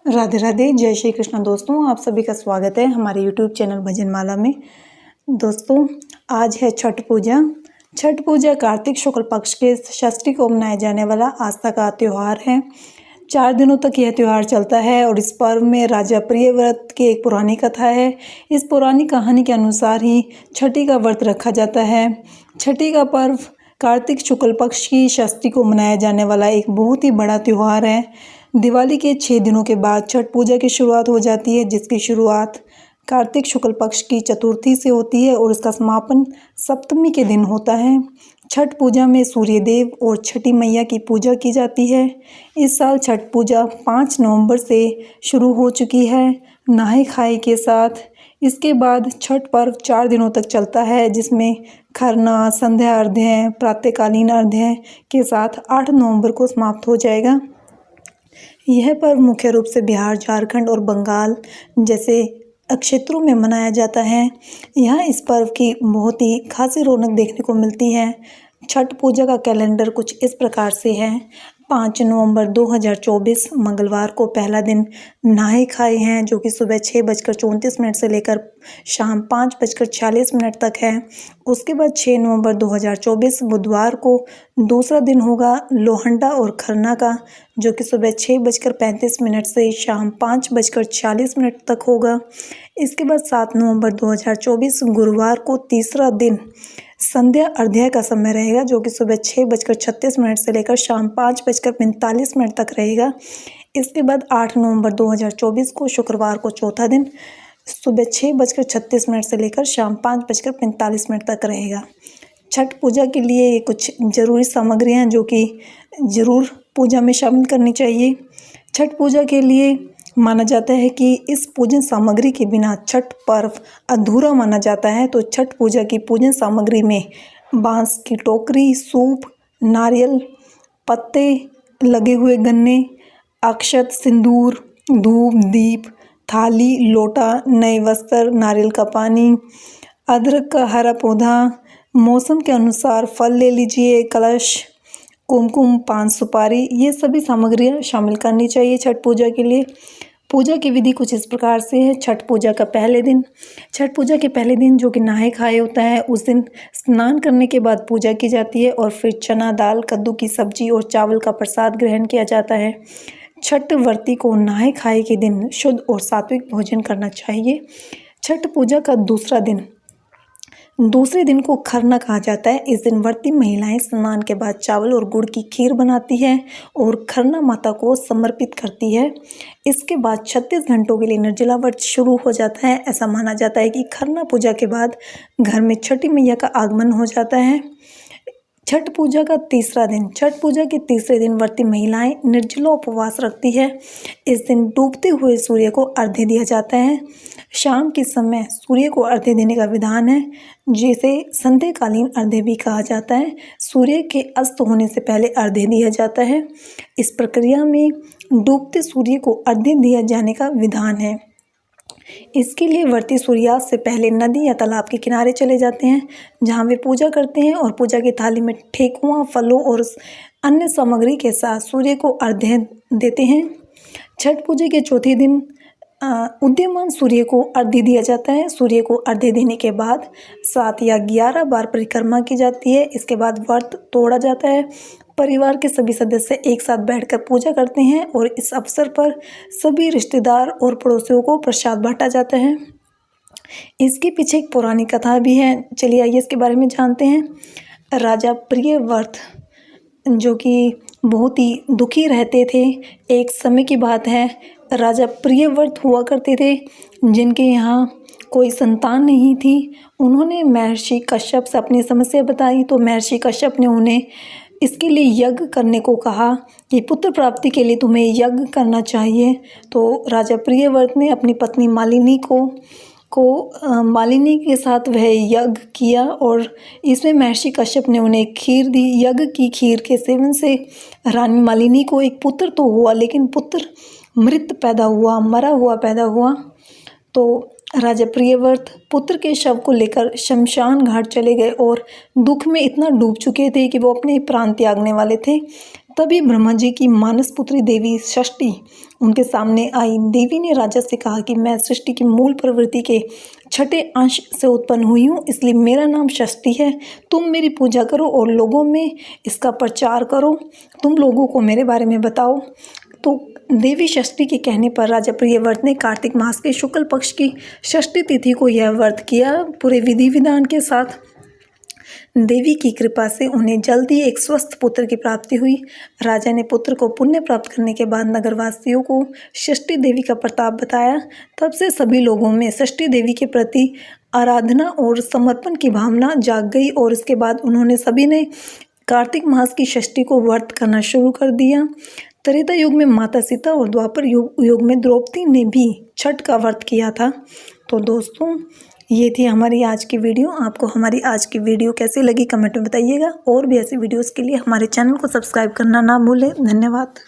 राधे राधे, जय श्री कृष्ण। दोस्तों, आप सभी का स्वागत है हमारे यूट्यूब चैनल भजनमाला में। दोस्तों, आज है छठ पूजा। छठ पूजा कार्तिक शुक्ल पक्ष के षष्ठी को मनाया जाने वाला आस्था का त्यौहार है। 4 दिनों तक यह त्यौहार चलता है और इस पर्व में राजा प्रियव्रत की एक पुरानी कथा है। इस पुरानी कहानी के अनुसार ही छठी का व्रत रखा जाता है। छठी का पर्व कार्तिक शुक्ल पक्ष की षष्ठी को मनाया जाने वाला एक बहुत ही बड़ा त्यौहार है। दिवाली के 6 दिनों के बाद छठ पूजा की शुरुआत हो जाती है, जिसकी शुरुआत कार्तिक शुक्ल पक्ष की चतुर्थी से होती है और इसका समापन सप्तमी के दिन होता है। छठ पूजा में सूर्यदेव और छठी मैया की पूजा की जाती है। इस साल छठ पूजा 5 नवंबर से शुरू हो चुकी है, नहाय खाए के साथ। इसके बाद छठ पर्व 4 दिनों तक चलता है, जिसमें खरना, संध्या अर्घ्य, प्रातःकालीन अर्घ्य के साथ 8 नवंबर को समाप्त हो जाएगा। यह पर्व मुख्य रूप से बिहार, झारखंड और बंगाल जैसे क्षेत्रों में मनाया जाता है। यहाँ इस पर्व की बहुत ही खासी रौनक देखने को मिलती है। छठ पूजा का कैलेंडर कुछ इस प्रकार से है। 5 नवंबर 2024 मंगलवार को पहला दिन नहाए खाए हैं, जो कि सुबह 6:34 से लेकर शाम 5:46 तक है। उसके बाद 6 नवंबर 2024 बुधवार को दूसरा दिन होगा लोहंडा और खरना का, जो कि सुबह 6:35 से शाम 5:40 तक होगा। इसके बाद 7 नवंबर 2024 गुरुवार को तीसरा दिन संध्या अर्घ्य का समय रहेगा, जो कि सुबह 6:36 से लेकर शाम 5:45 तक रहेगा। इसके बाद 8 नवंबर 2024 को शुक्रवार को चौथा दिन सुबह 6:36 से लेकर शाम 5:45 तक रहेगा। छठ पूजा के लिए कुछ ज़रूरी सामग्रियाँ जो कि ज़रूर पूजा में शामिल करनी चाहिए। छठ पूजा के लिए माना जाता है कि इस पूजन सामग्री के बिना छठ पर्व अधूरा माना जाता है। तो छठ पूजा की पूजन सामग्री में बांस की टोकरी, सूप, नारियल, पत्ते लगे हुए गन्ने, अक्षत, सिंदूर, धूप, दीप, थाली, लोटा, नए वस्त्र, नारियल का पानी, अदरक का हरा पौधा, मौसम के अनुसार फल ले लीजिए, कलश, कुमकुम, पान, सुपारी, ये सभी सामग्रियाँ शामिल करनी चाहिए छठ पूजा के लिए। पूजा की विधि कुछ इस प्रकार से है। छठ पूजा का पहले दिन, छठ पूजा के पहले दिन जो कि नहाय खाए होता है, उस दिन स्नान करने के बाद पूजा की जाती है और फिर चना दाल, कद्दू की सब्जी और चावल का प्रसाद ग्रहण किया जाता है। छठ व्रती को नहाय खाए के दिन शुद्ध और सात्विक भोजन करना चाहिए। छठ पूजा का दूसरे दिन को खरना कहा जाता है। इस दिन व्रती महिलाएं स्नान के बाद चावल और गुड़ की खीर बनाती है और खरना माता को समर्पित करती है। इसके बाद 36 घंटों के लिए निर्जला व्रत शुरू हो जाता है। ऐसा माना जाता है कि खरना पूजा के बाद घर में छठी मैया का आगमन हो जाता है। छठ पूजा का तीसरा दिन, छठ पूजा के तीसरे दिन व्रती महिलाएं निर्जला उपवास रखती है। इस दिन डूबते हुए सूर्य को अर्घ्य दिया जाता है। शाम के समय सूर्य को अर्घ्य देने का विधान है, जिसे संध्याकालीन अर्घ्य भी कहा जाता है। सूर्य के अस्त होने से पहले अर्घ्य दिया जाता है। इस प्रक्रिया में डूबते सूर्य को अर्घ्य दिया जाने का विधान है। इसके लिए व्रती सूर्यास्त से पहले नदी या तालाब के किनारे चले जाते हैं, जहां वे पूजा करते हैं और पूजा की थाली में ठेकुआ, फलों और अन्य सामग्री के साथ सूर्य को अर्घ्य देते हैं। छठ पूजा के चौथे दिन उदीयमान सूर्य को अर्घ्य दिया जाता है। सूर्य को अर्घ्य देने के बाद 7 या 11 बार परिक्रमा की जाती है। इसके बाद व्रत तोड़ा जाता है। परिवार के सभी सदस्य एक साथ बैठकर पूजा करते हैं और इस अवसर पर सभी रिश्तेदार और पड़ोसियों को प्रसाद बांटा जाता है। इसके पीछे एक पुरानी कथा भी है। चलिए आइए इसके बारे में जानते हैं। राजा प्रियव्रत जो कि बहुत ही दुखी रहते थे। एक समय की बात है, राजा प्रियव्रत हुआ करते थे, जिनके यहाँ कोई संतान नहीं थी। उन्होंने महर्षि कश्यप से अपनी समस्या बताई, तो महर्षि कश्यप ने उन्हें इसके लिए यज्ञ करने को कहा कि पुत्र प्राप्ति के लिए तुम्हें यज्ञ करना चाहिए। तो राजा प्रियव्रत ने अपनी पत्नी मालिनी मालिनी के साथ वह यज्ञ किया और इसमें महर्षि कश्यप ने उन्हें खीर दी। यज्ञ की खीर के सेवन से रानी मालिनी को एक पुत्र तो हुआ, लेकिन पुत्र मृत पैदा हुआ, मरा हुआ पैदा हुआ। तो राजा प्रियव्रत पुत्र के शव को लेकर शमशान घाट चले गए और दुख में इतना डूब चुके थे कि वो अपने प्राण त्यागने वाले थे। तभी ब्रह्मा जी की मानस पुत्री देवी षष्ठी उनके सामने आई। देवी ने राजा से कहा कि मैं सृष्टि की मूल प्रवृत्ति के छठे अंश से उत्पन्न हुई हूँ, इसलिए मेरा नाम षष्ठी है। तुम मेरी पूजा करो और लोगों में इसका प्रचार करो। तुम लोगों को मेरे बारे में बताओ। तो देवी षष्ठी के कहने पर राजा प्रियव्रत ने कार्तिक मास के शुक्ल पक्ष की षष्ठी तिथि को यह व्रत किया। पूरे विधि विधान के साथ देवी की कृपा से उन्हें जल्दी एक स्वस्थ पुत्र की प्राप्ति हुई। राजा ने पुत्र को पुण्य प्राप्त करने के बाद नगरवासियों को षष्ठी देवी का प्रताप बताया। तब से सभी लोगों में षष्ठी देवी के प्रति आराधना और समर्पण की भावना जाग गई और इसके बाद उन्होंने सभी ने कार्तिक मास की षष्ठी को व्रत करना शुरू कर दिया। त्रेता युग में माता सीता और द्वापर युग में द्रौपदी ने भी छठ का व्रत किया था। तो दोस्तों, ये थी हमारी आज की वीडियो। आपको हमारी आज की वीडियो कैसी लगी कमेंट में बताइएगा और भी ऐसी वीडियोस के लिए हमारे चैनल को सब्सक्राइब करना ना भूलें। धन्यवाद।